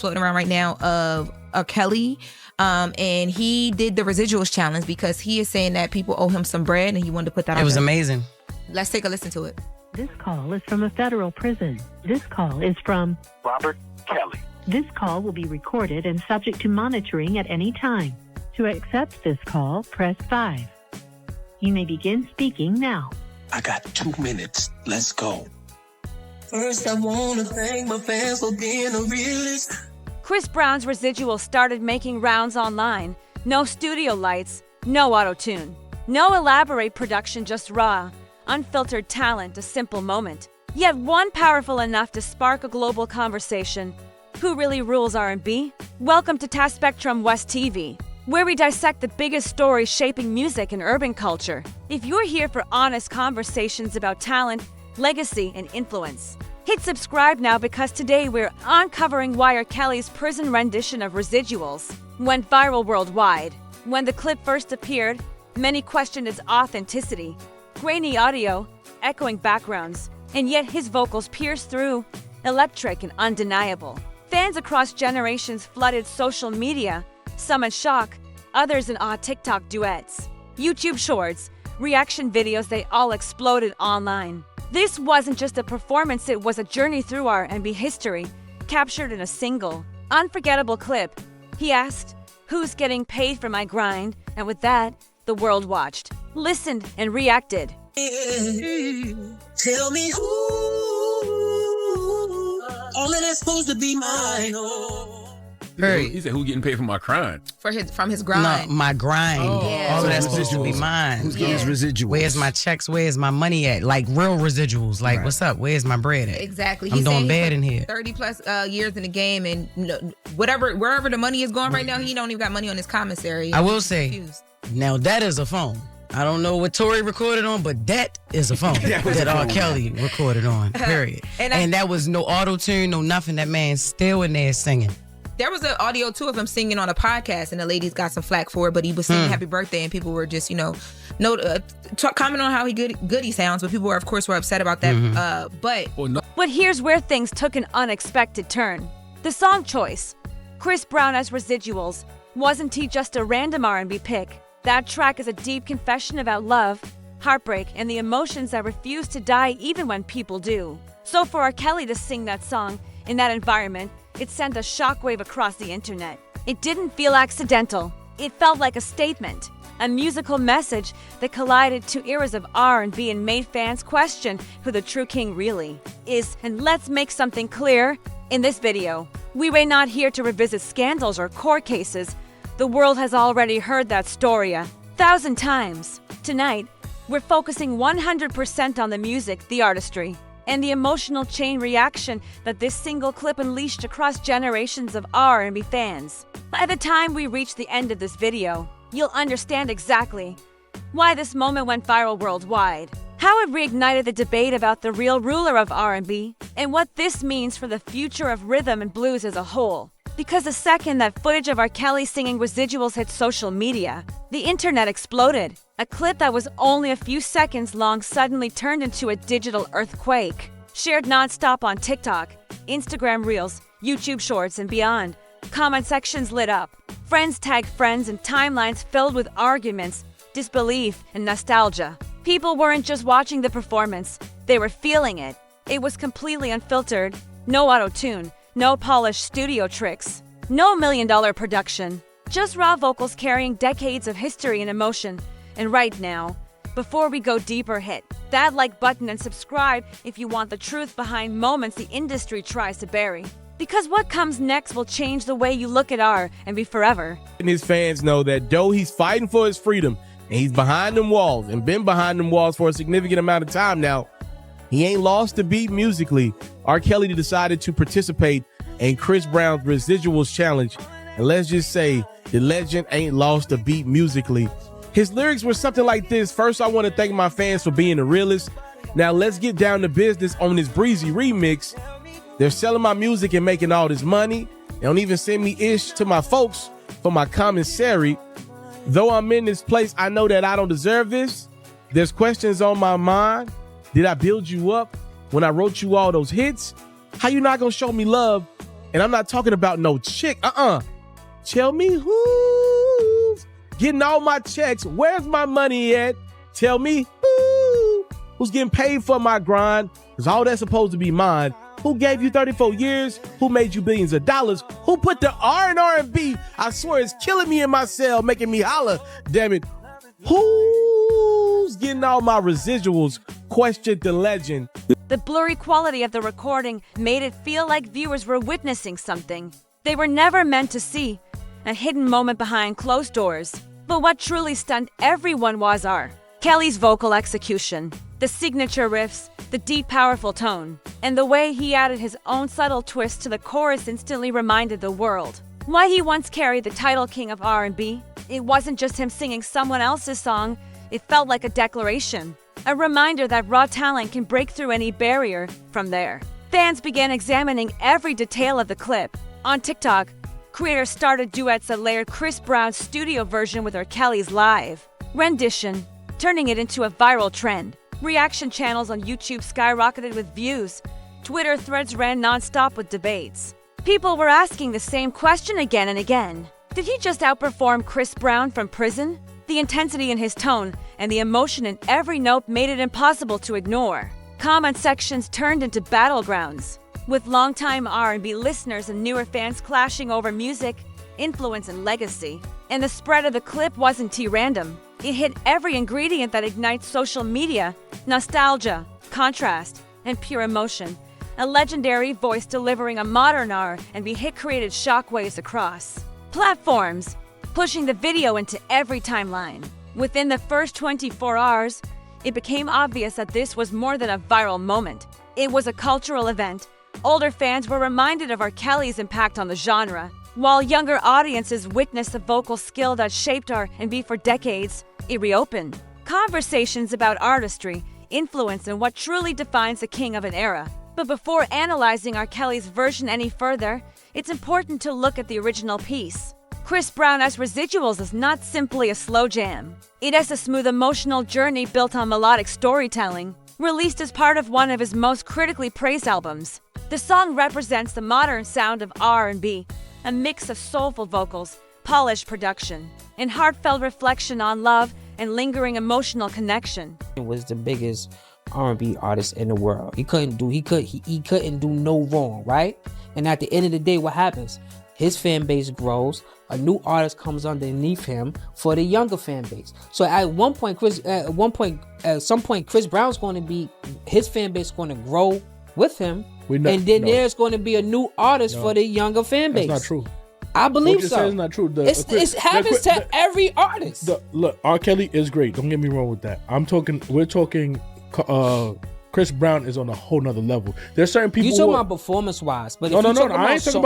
floating around right now of R. Kelly. And he did the residuals challenge because he is saying that people owe him some bread and he wanted to put that out. It was amazing. Let's take a listen to it. This call is from a federal prison. This call is from Robert Kelly. This call will be recorded and subject to monitoring at any time. To accept this call, press 5. You may begin speaking now. I got 2 minutes. Let's go. First, I want to thank my fans for being a realist. Chris Brown's residuals started making rounds online. No studio lights, no auto-tune. No elaborate production, just raw, unfiltered talent, a simple moment. Yet one powerful enough to spark a global conversation. Who really rules R&B? Welcome to Task Spectrum West TV, where we dissect the biggest stories shaping music and urban culture. If you're here for honest conversations about talent, legacy, and influence, hit subscribe now because today we're uncovering why R. Kelly's prison rendition of Residuals went viral worldwide. When the clip first appeared, many questioned its authenticity. Grainy audio, echoing backgrounds, and yet his vocals pierced through, electric and undeniable. Fans across generations flooded social media, some in shock, others in odd TikTok duets, YouTube shorts, reaction videos, they all exploded online. This wasn't just a performance, it was a journey through R&B history, captured in a single, unforgettable clip. He asked, "Who's getting paid for my grind?" And with that, the world watched, listened, and reacted. Tell me who, only that's supposed to be mine. Period. He said, "Who getting paid for my crime?" From his grind. No, my grind. Yeah. All So that's supposed to be mine. Who's getting his residuals? Where's my checks? Where's my money at? Like real residuals. Like, what's up? Where's my bread at? Exactly. I'm doing bad in here. 30 plus years in the game, and wherever the money is going right now, he don't even got money on his commissary. I will say, now that is a phone. I don't know what Tory recorded on, but that is a phone that R. Kelly recorded on, period. And that was no auto-tune, no nothing. That man's still in there singing. There was an audio too of him singing on a podcast, and the ladies got some flack for it, but he was singing "Happy Birthday," and people were just, comment on how good he sounds, but people were, of course, upset about that. But here's where things took an unexpected turn. The song choice. Chris Brown as Residuals. Wasn't he just a random R&B pick? That track is a deep confession about love, heartbreak, and the emotions that refuse to die even when people do. So for R. Kelly to sing that song in that environment, it sent a shockwave across the internet. It didn't feel accidental. It felt like a statement, a musical message that collided two eras of R&B and made fans question who the true king really is. And let's make something clear. In this video, we are not here to revisit scandals or court cases. The world has already heard that story 1,000 times. Tonight, we're focusing 100% on the music, the artistry, and the emotional chain reaction that this single clip unleashed across generations of R&B fans. By the time we reach the end of this video, you'll understand exactly why this moment went viral worldwide, how it reignited the debate about the real ruler of R&B, and what this means for the future of rhythm and blues as a whole. Because the second that footage of R. Kelly singing Residuals hit social media, the internet exploded. A clip that was only a few seconds long suddenly turned into a digital earthquake. Shared nonstop on TikTok, Instagram Reels, YouTube Shorts, and beyond. Comment sections lit up. Friends tagged friends and timelines filled with arguments, disbelief, and nostalgia. People weren't just watching the performance, they were feeling it. It was completely unfiltered, no auto-tune, no polished studio tricks, no million-dollar production. Just raw vocals carrying decades of history and emotion. And right now, before we go deeper, hit that like button and subscribe if you want the truth behind moments the industry tries to bury. Because what comes next will change the way you look at R&B forever. And his fans know that though he's fighting for his freedom, and he's behind them walls and been behind them walls for a significant amount of time now, he ain't lost the beat musically. R. Kelly decided to participate in Chris Brown's Residuals challenge. And let's just say the legend ain't lost the beat musically. His lyrics were something like this. First, I want to thank my fans for being a realist. Now let's get down to business on this breezy remix. They're selling my music and making all this money. They don't even send me ish to my folks for my commissary. Though I'm in this place, I know that I don't deserve this. There's questions on my mind. Did I build you up when I wrote you all those hits? How you not gonna show me love And I'm not talking about no chick. Tell me who's getting all my checks. Where's my money at? Tell me who's getting paid for my grind. Because all that's supposed to be mine. Who gave you 34 years? Who made you billions of dollars? Who put the R in R&B? I swear it's killing me in my cell, making me holler. Damn it. Who's getting all my residuals? Questioned the legend. The blurry quality of the recording made it feel like viewers were witnessing something they were never meant to see, a hidden moment behind closed doors. But what truly stunned everyone was R. Kelly's vocal execution, the signature riffs, the deep, powerful tone, and the way he added his own subtle twist to the chorus instantly reminded the world why he once carried the title king of R&B. It wasn't just him singing someone else's song, it felt like a declaration, a reminder that raw talent can break through any barrier. From there, fans began examining every detail of the clip. On TikTok, creators started duets that layered Chris Brown's studio version with R. Kelly's live rendition, turning it into a viral trend. Reaction channels on YouTube skyrocketed with views. Twitter threads ran non-stop with debates. People were asking the same question again and again. Did he just outperform Chris Brown from Prison? The intensity in his tone and the emotion in every note made it impossible to ignore. Comment sections turned into battlegrounds, with longtime R&B listeners and newer fans clashing over music, influence, and legacy. And the spread of the clip wasn't random. It hit every ingredient that ignites social media: nostalgia, contrast, and pure emotion. A legendary voice delivering a modern R&B hit created shockwaves across platforms, pushing the video into every timeline. Within the first 24 hours, it became obvious that this was more than a viral moment. It was a cultural event. Older fans were reminded of R. Kelly's impact on the genre, while younger audiences witnessed the vocal skill that shaped R&B for decades. It reopened conversations about artistry, influence, and what truly defines the king of an era. But before analyzing R. Kelly's version any further, it's important to look at the original piece. Chris Brown's Residuals is not simply a slow jam. It is a smooth emotional journey built on melodic storytelling, released as part of one of his most critically praised albums. The song represents the modern sound of R&B, a mix of soulful vocals, polished production, and heartfelt reflection on love and lingering emotional connection. He was the biggest R&B artist in the world. He couldn't do no wrong, right? And at the end of the day, what happens? His fan base grows. A new artist comes underneath him for the younger fan base. So at some point, Chris Brown's going to be, his fan base is going to grow with him, there's going to be a new artist for the younger fan base. That's not true. I believe so. It's not true. It happens to every artist. Look, R. Kelly is great. Don't get me wrong with that. We're talking. Chris Brown is on a whole nother level. There's certain people. You talking about performance-wise, but no. I ain't talking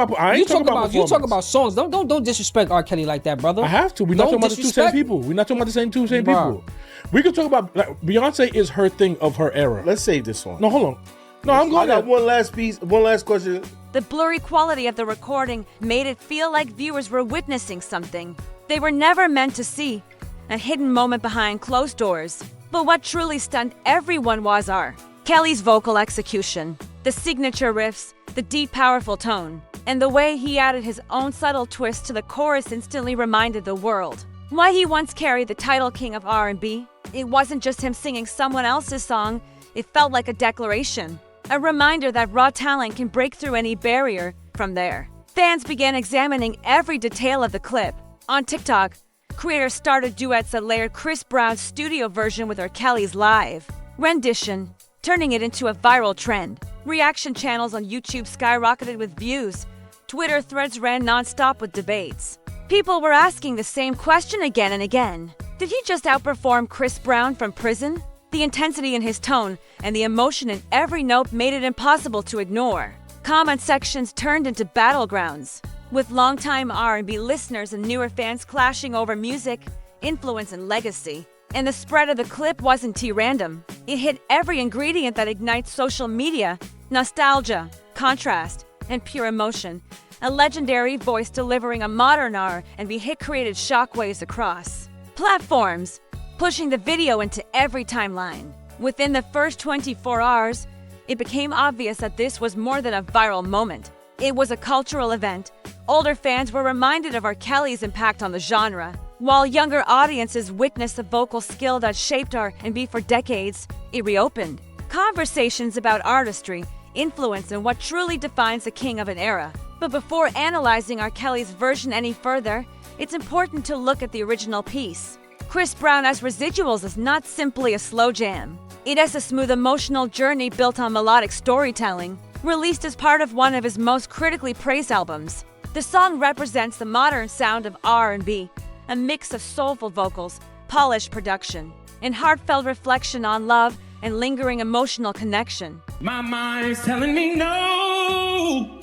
about. You talk about songs. Don't disrespect R. Kelly like that, brother. I have to. We're not talking about the two same people. We're not talking about the same people. We can talk about Beyonce is her thing of her era. Let's save this one. No, hold on. No, I'm going. I got one last question. The blurry quality of the recording made it feel like viewers were witnessing something they were never meant to see, a hidden moment behind closed doors. But what truly stunned everyone was R. Kelly's vocal execution, the signature riffs, the deep, powerful tone, and the way he added his own subtle twist to the chorus instantly reminded the world why he once carried the title king of R&B. It wasn't just him singing someone else's song, it felt like a declaration, a reminder that raw talent can break through any barrier. From there, fans began examining every detail of the clip. On TikTok, creators started duets that layered Chris Brown's studio version with R. Kelly's live rendition, turning it into a viral trend. Reaction channels on YouTube skyrocketed with views. Twitter threads ran non-stop with debates. People were asking the same question again and again. Did he just outperform Chris Brown from Prison? The intensity in his tone and the emotion in every note made it impossible to ignore. Comment sections turned into battlegrounds, with longtime R&B listeners and newer fans clashing over music, influence, and legacy. And the spread of the clip wasn't random. It hit every ingredient that ignites social media: nostalgia, contrast, and pure emotion. A legendary voice delivering a modern R&B hit created shockwaves across platforms, pushing the video into every timeline. Within the first 24 hours, it became obvious that this was more than a viral moment. It was a cultural event. Older fans were reminded of R. Kelly's impact on the genre, while younger audiences witnessed the vocal skill that shaped R&B for decades. It reopened conversations about artistry, influence, and what truly defines the king of an era. But before analyzing R. Kelly's version any further, it's important to look at the original piece. Chris Brown's Residuals is not simply a slow jam. It is a smooth emotional journey built on melodic storytelling, released as part of one of his most critically praised albums. The song represents the modern sound of R&B, a mix of soulful vocals, polished production, and heartfelt reflection on love and lingering emotional connection. My mind's telling me no,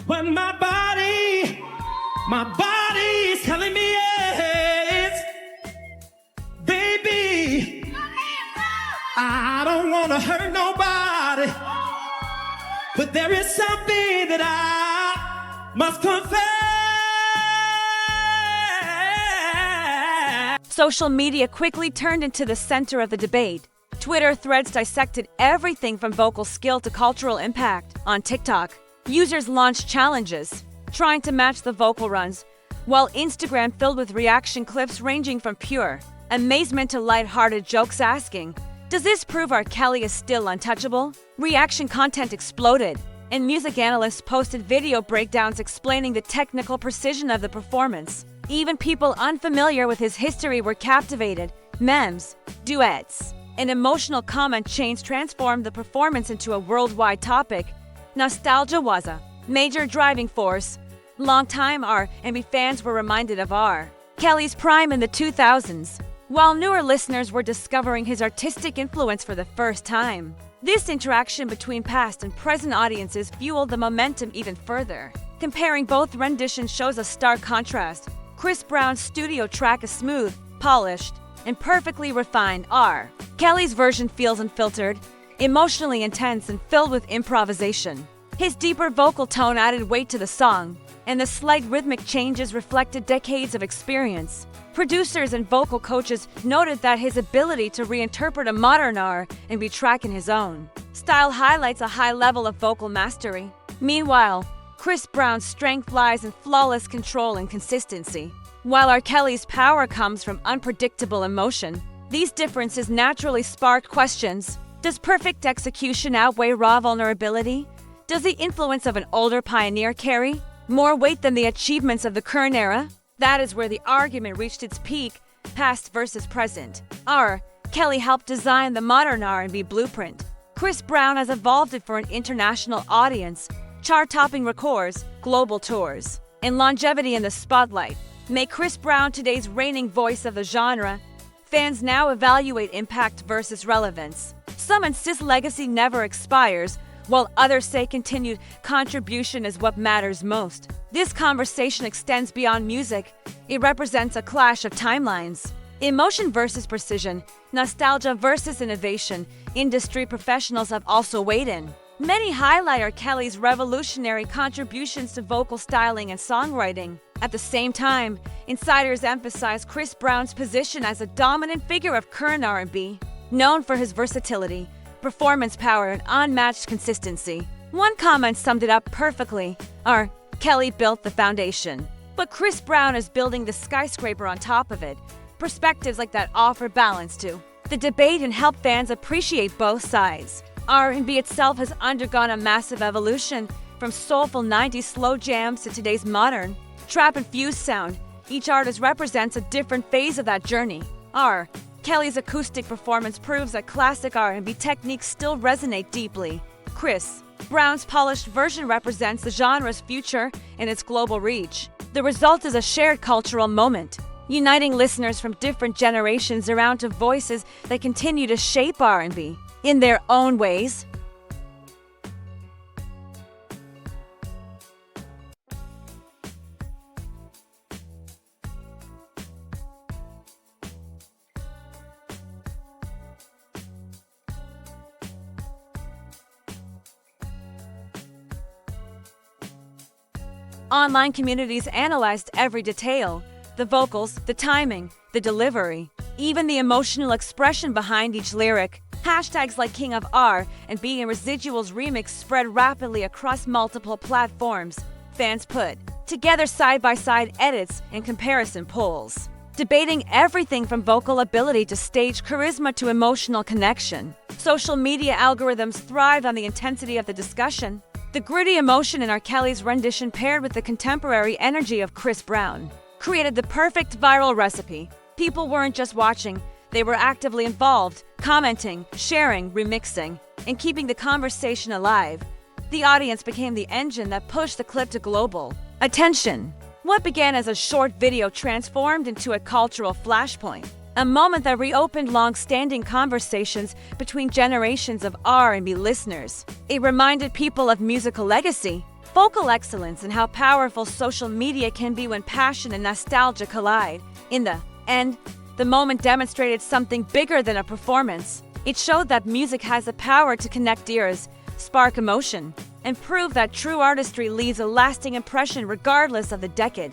but my body's telling me yes. Baby, I don't want to hurt nobody, but there is something that I must confess. Social media quickly turned into the center of the debate. Twitter threads dissected everything from vocal skill to cultural impact. On TikTok, users launched challenges, trying to match the vocal runs, while Instagram filled with reaction clips ranging from pure amazement to lighthearted jokes asking, "Does this prove R. Kelly is still untouchable?" Reaction content exploded, and music analysts posted video breakdowns explaining the technical precision of the performance. Even people unfamiliar with his history were captivated. Memes, duets, and emotional comment chains transformed the performance into a worldwide topic. Nostalgia was a major driving force. Longtime R&B fans were reminded of R. Kelly's prime in the 2000s, while newer listeners were discovering his artistic influence for the first time. This interaction between past and present audiences fueled the momentum even further. Comparing both renditions shows a stark contrast. Chris Brown's studio track is smooth, polished, and perfectly refined. R. Kelly's version feels unfiltered, emotionally intense, and filled with improvisation. His deeper vocal tone added weight to the song, and the slight rhythmic changes reflected decades of experience. Producers and vocal coaches noted that his ability to reinterpret a modern R&B track in his own style highlights a high level of vocal mastery. Meanwhile, Chris Brown's strength lies in flawless control and consistency, while R. Kelly's power comes from unpredictable emotion. These differences naturally sparked questions. Does perfect execution outweigh raw vulnerability? Does the influence of an older pioneer carry more weight than the achievements of the current era? That is where the argument reached its peak, past versus present. R. Kelly helped design the modern R&B blueprint. Chris Brown has evolved it for an international audience. Chart-topping records, global tours, and longevity in the spotlight make Chris Brown today's reigning voice of the genre. Fans now evaluate impact versus relevance. Some insist legacy never expires, while others say continued contribution is what matters most. This conversation extends beyond music. It represents a clash of timelines. Emotion versus precision, nostalgia versus innovation. Industry professionals have also weighed in. Many highlight R. Kelly's revolutionary contributions to vocal styling and songwriting. At the same time, insiders emphasize Chris Brown's position as a dominant figure of current R&B, known for his versatility, performance power, and unmatched consistency. One comment summed it up perfectly. R. Kelly built the foundation, but Chris Brown is building the skyscraper on top of it. Perspectives like that offer balance to the debate and help fans appreciate both sides. R&B itself has undergone a massive evolution, from soulful 90s slow jams to today's modern, trap-infused sound. Each artist represents a different phase of that journey. R. Kelly's acoustic performance proves that classic R&B techniques still resonate deeply. Chris Brown's polished version represents the genre's future and its global reach. The result is a shared cultural moment, uniting listeners from different generations around to voices that continue to shape R&B in their own ways. Online communities analyzed every detail: the vocals, the timing, the delivery, even the emotional expression behind each lyric. Hashtags like King of R and Being Residuals remix spread rapidly across multiple platforms. Fans put together side-by-side edits and comparison polls, debating everything from vocal ability to stage charisma to emotional connection. Social media algorithms thrived on the intensity of the discussion. The gritty emotion in R. Kelly's rendition paired with the contemporary energy of Chris Brown created the perfect viral recipe. People weren't just watching, they were actively involved, commenting, sharing, remixing, and keeping the conversation alive. The audience became the engine that pushed the clip to global attention. What began as a short video transformed into a cultural flashpoint, a moment that reopened long-standing conversations between generations of R&B listeners. It reminded people of musical legacy, vocal excellence, and how powerful social media can be when passion and nostalgia collide. In the end, the moment demonstrated something bigger than a performance. It showed that music has the power to connect ears, spark emotion, and prove that true artistry leaves a lasting impression regardless of the decade.